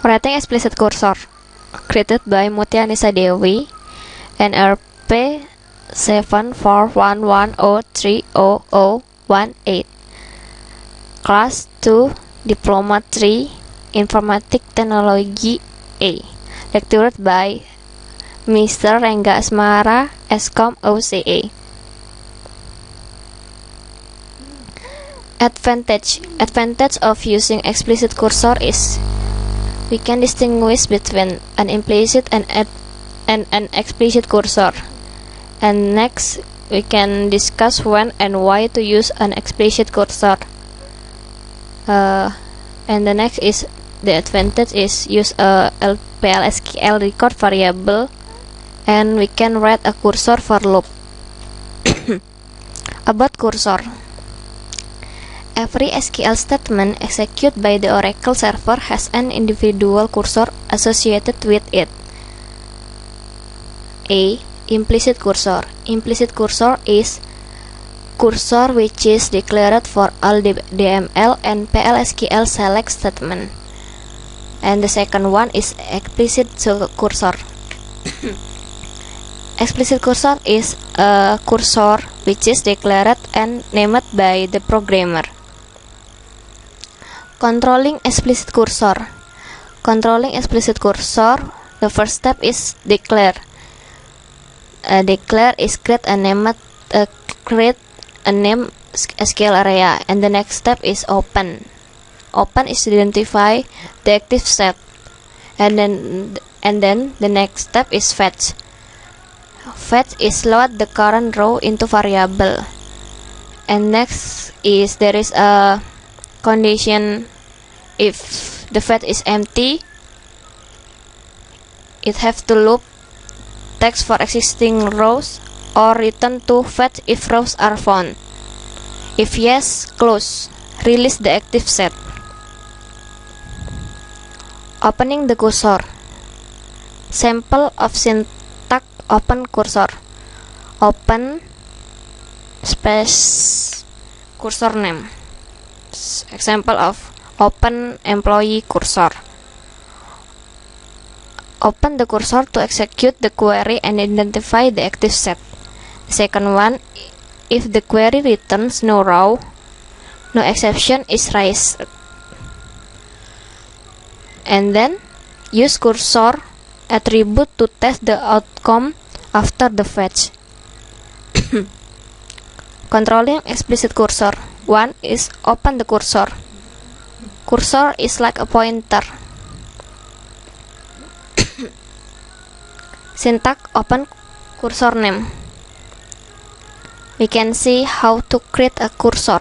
Writing explicit cursor, created by Mutia Nisa Dewi, NRP 7411030018. Class 2, Diploma 3, Informatik Teknologi A. Lectured by Mr. Rengga Asmara, Eskom OCA. Advantage of using explicit cursor is we can distinguish between an implicit and an explicit cursor. And next, we can discuss when and why to use an explicit cursor. And the next is the advantage is use a PLSQL record variable, and we can write a cursor for loop. About cursor. Every SQL statement executed by the Oracle server has an individual cursor associated with it. A. Implicit cursor. Implicit cursor is cursor which is declared for all DML and PLSQL select statement. And the second one is explicit cursor. Explicit cursor is a cursor which is declared and named by the programmer. Controlling explicit cursor. Controlling explicit cursor, the first step is declare. Declare is create a name SQL area, and the next step is open. Open is identify the active set, and then the next step is fetch. Fetch is load the current row into variable, and next is there is a condition. If the fetch is empty, it have to loop text for existing rows or return to fetch if rows are found. If yes, close. Release the active set. Opening the cursor. Sample of syntax open cursor. Open space cursor name. Example of open employee cursor. Open the cursor to execute the query and identify the active set. The second one, if the query returns no row, no exception is raised. And then use cursor attribute to test the outcome after the fetch. Controlling explicit cursor. One is open the cursor. Cursor is like a pointer. Syntax open cursor name. We can see how to create a cursor.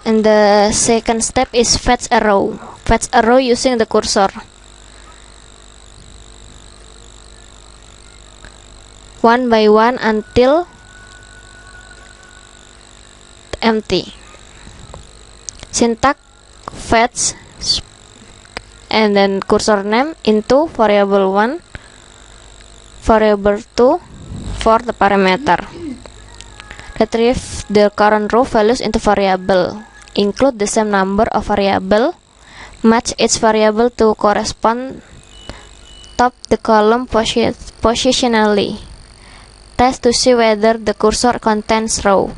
And the second step is fetch a row. Fetch a row using the cursor. One by one until empty. Syntax fetch and then cursor name into variable 1, variable 2 for the parameter. Retrieve the current row values into variable. Include the same number of variable. Match each variable to correspond top the column positionally. Test to see whether the cursor contains row.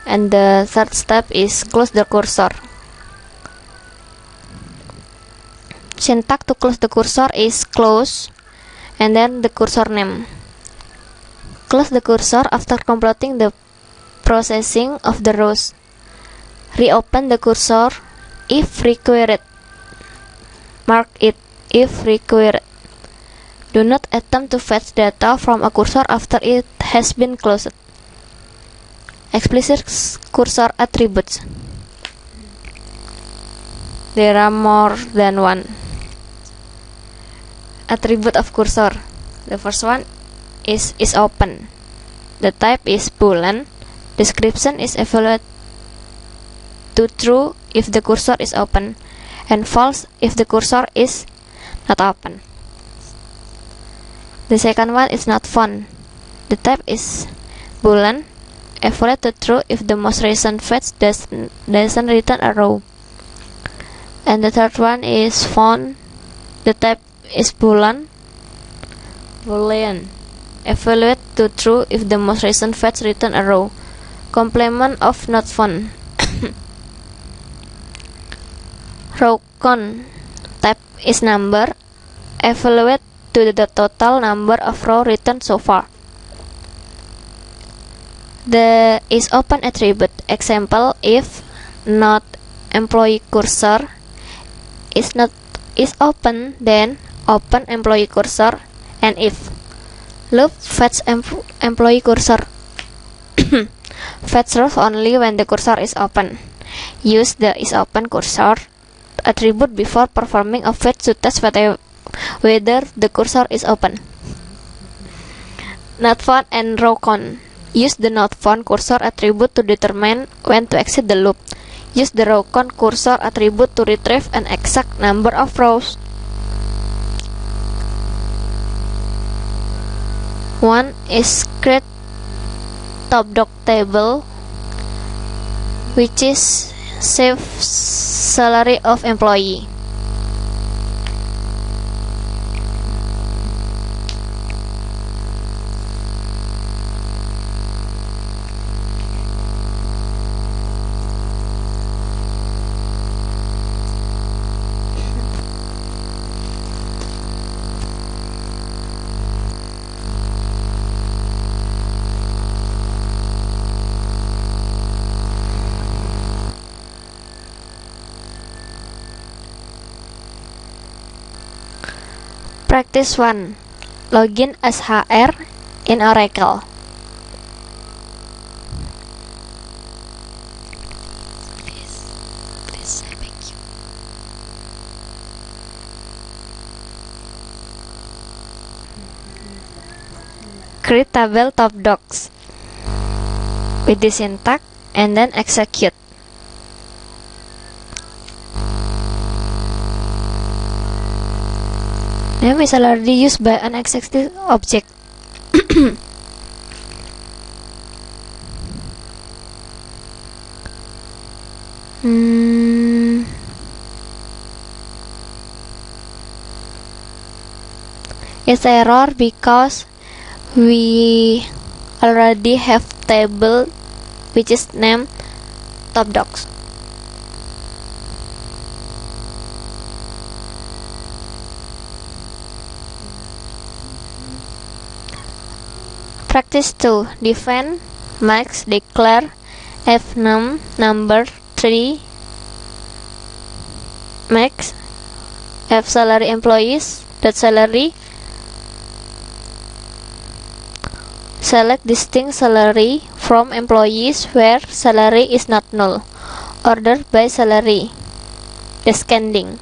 And the third step is close the cursor. Syntax to close the cursor is close and then the cursor name. Close the cursor after completing the processing of the rows. Reopen the cursor if required. Mark it if required. Do not attempt to fetch data from a cursor after it has been closed. Explicit cursor attributes. There are more than one attribute of cursor. The first one is open. The type is boolean. Description is evaluated to true if the cursor is open and false if the cursor is not open. The second one is not found. The type is boolean. Evaluate to true if the most recent fetch doesn't return a row. And the third one is font. The type is Boolean. Evaluate to true if the most recent fetch return a row. Complement of not font. Row count. Type is number. Evaluate to the total number of row returned so far. The is open attribute. Example, if not employee cursor is open, then open employee cursor, and if loop fetch employee cursor fetch rows only when the cursor is open. Use the is open cursor attribute before performing a fetch to test whether the cursor is open. Not found and row count. Use the not found cursor attribute to determine when to exit the loop. Use the row count cursor attribute to retrieve an exact number of rows. One is create top dog table, which is save salary of employee. Practice 1. Login as HR in Oracle. Please, I beg you. Create table top docs with the syntax and then execute. Name is already used by an existing object. It's error because we already have table which is named top docs. Practice 2. Define, max, declare, fnum, number 3, max, f salary employees, dot salary, select distinct salary from employees where salary is not null, order by salary, descending.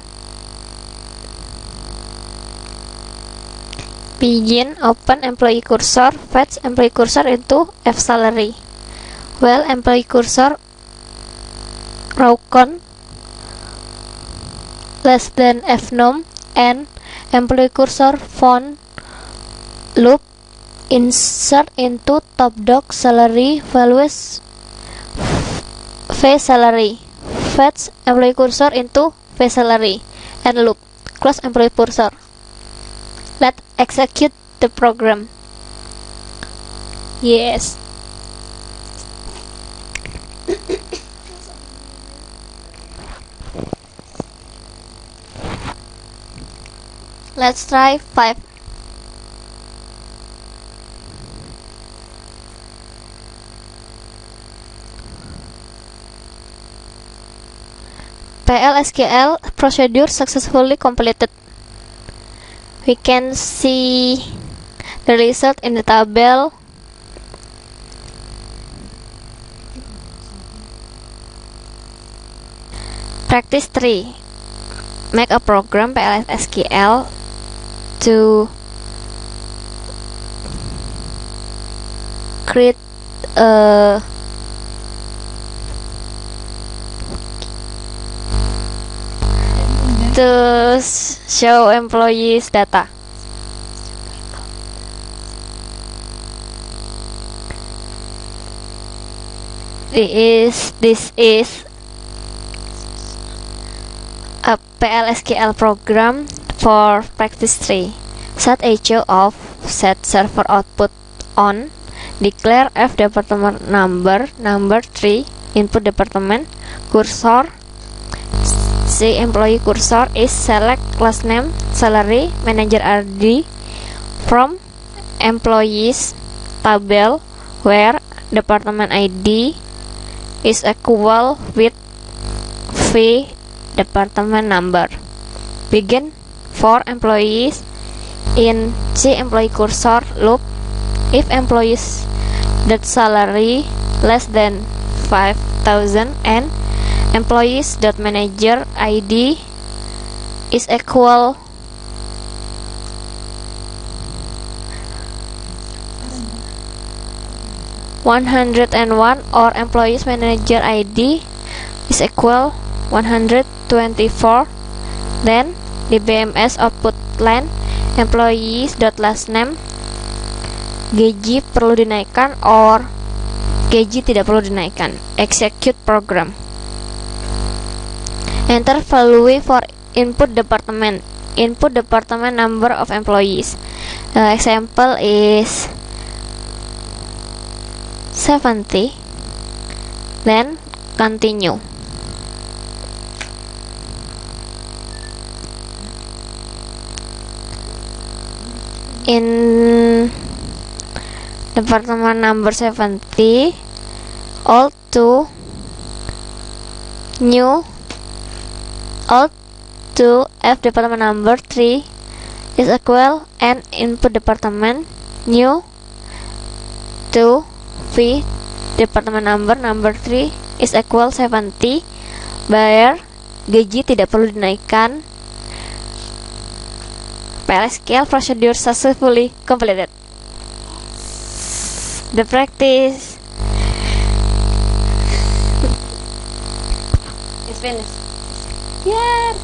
Begin, open employee cursor, fetch employee cursor into F salary. While employee cursor row count less than fnum and employee cursor font loop insert into top dog salary values face salary. Fetch employee cursor into face salary and loop. Close employee cursor. Let's execute the program. Yes. Let's try 5. PL/SQL procedure successfully completed. We can see the result in the table. Practice 3. Make a program PL/SQL to create a to show employees data. This is A PLSQL program for practice 3. Set echo of set server output on. Declare F department number 3 input department cursor. C employee cursor is select class name salary manager ID from employees table where department ID is equal with V department number. Begin for employees in C employee cursor loop. If employees that salary less than 5,000 and employees that manager ID is equal $101 or employees manager ID is equal 124, then the BMS output line employees dot last name gaji perlu dinaikkan or gaji tidak perlu dinaikkan. Execute program. Enter value for input department number of employees. Example is 70, then continue. In department number 70, all to F department number 3 is equal and input department new to V department number 3 is equal 70 where gaji tidak perlu dinaikkan. PLSQL procedure successfully completed. The practice is finished. Yeah.